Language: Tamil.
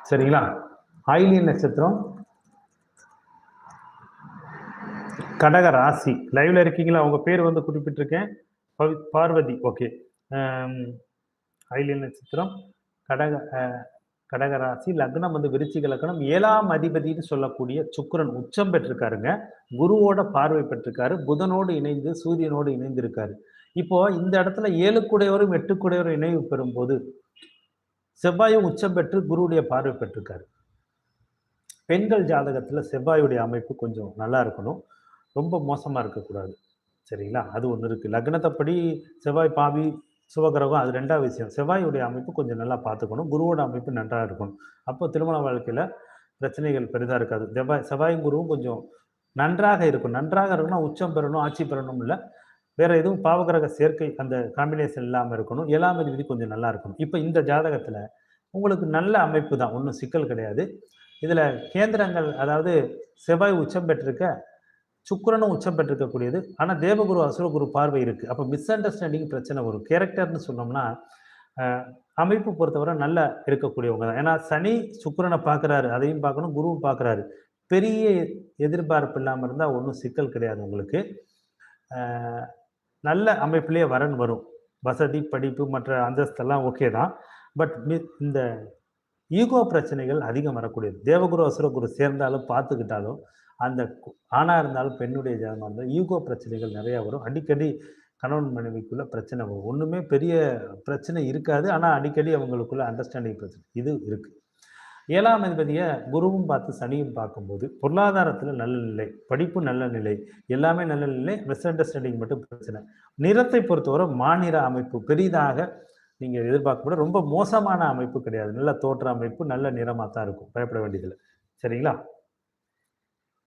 சரிங்களா? ஆயில்ய நட்சத்திரம் கடக ராசி. லைவ்ல இருக்கீங்களா? உங்க பேர் வந்து குறிப்பிட்டிருக்கேன். பார்வதி. ஓகே. ஆயில்ய நட்சத்திரம் கடக கடக ராசி, லக்னம் வந்து விருச்சிக லக்னம். 7ஆம் அதிபதினு சொல்லக்கூடிய சுக்கிரன் உச்சம் பெற்றிருக்காருங்க. குருவோட பார்வை பெற்றிருக்காரு. புதனோடு இணைந்து சூரியனோடு இணைந்து இருக்காரு. இப்போ இந்த இடத்துல 7 கூடையவரும் 8 கூடையவரும் இணைவு பெறும்போது செவ்வாயும் உச்சம் பெற்று குருவுடைய பார்வை பெற்றிருக்காரு. பெண்கள் ஜாதகத்துல செவ்வாயுடைய அமைப்பு கொஞ்சம் நல்லா இருக்கணும். ரொம்ப மோசமா இருக்கக்கூடாது. சரிங்களா? அது ஒண்ணு இருக்கு. லக்னத்தப்படி செவ்வாய் பாவி சுபகிரகம் அது 2வது விஷயம். செவ்வாயுடைய அமைப்பு கொஞ்சம் நல்லா பார்த்துக்கணும். குருவோட அமைப்பு நன்றா இருக்கணும். அப்போ திருமண வாழ்க்கையில பிரச்சனைகள் பெரிதா இருக்காது. செவ்வாயும் குருவும் கொஞ்சம் நன்றாக இருக்கும். நன்றாக இருக்கணும்னா உச்சம் பெறணும், ஆட்சி பெறணும் இல்ல. வேற எதுவும் பாவகிரக சேர்க்கை அந்த காம்பினேஷன் இல்லாம இருக்கணும். 7ஆம் அதிபதி கொஞ்சம் நல்லா இருக்கணும். இப்ப இந்த ஜாதகத்துல உங்களுக்கு நல்ல அமைப்பு தான். ஒண்ணும் சிக்கல் கிடையாது. இதுல கேந்திரங்கள் அதாவது செவ்வாய் உச்சம் பெற்றிருக்க, சுக்கிரனும் உச்சம் பெற்றிருக்கக்கூடியது. ஆனா தேவகுரு அசுரகுரு பார்வை இருக்கு. அப்ப மிஸ் அண்டர்ஸ்டாண்டிங் பிரச்சனை வரும். கேரக்டர்னு சொன்னோம்னா அமைப்பு பொறுத்தவரை நல்லா இருக்கக்கூடியவங்க தான். ஏன்னா சனி சுக்கிரனை பார்க்குறாரு, அதையும் பார்க்கணும், குருவும் பார்க்குறாரு. பெரிய எதிர்பார்ப்பு இல்லாமல் இருந்தால் ஒன்றும் சிக்கல் கிடையாது உங்களுக்கு. நல்ல அமைப்பிலேயே வரன் வரும். வசதி, படிப்பு, மற்ற அந்தஸ்தெல்லாம் ஓகே தான். பட் இந்த ஈகோ பிரச்சனைகள் அதிகம் வரக்கூடியது. தேவகுரு அசுரகுரு சேர்ந்தாலும் பார்த்துக்கிட்டாலும் அந்த ஆணா இருந்தாலும் பெண்ணுடைய ஜாதகமாக இருந்தால் ஈகோ பிரச்சனைகள் நிறையா வரும். அடிக்கடி கணவன் மனைவிக்குள்ள பிரச்சனை வரும். ஒன்றுமே பெரிய பிரச்சனை இருக்காது. ஆனால் அடிக்கடி அவங்களுக்குள்ள அண்டர்ஸ்டாண்டிங் பிரச்சனை இது இருக்கு. 7ஆம் அதிபதியை குருவும் பார்த்து சனியும் பார்க்கும்போது பொருளாதாரத்தில் நல்ல நிலை, படிப்பு நல்ல நிலை, எல்லாமே நல்ல நிலை. மிஸ் அண்டர்ஸ்டாண்டிங் மட்டும் பிரச்சனை. நிறத்தை பொறுத்தவரை மாநிற அமைப்பு பெரிதாக நீங்கள் எதிர்பார்க்க கூட ரொம்ப மோசமான அமைப்பு கிடையாது. நல்ல தோற்ற அமைப்பு, நல்ல நிறமாக தான் இருக்கும். பயப்பட வேண்டியதில்லை. சரிங்களா?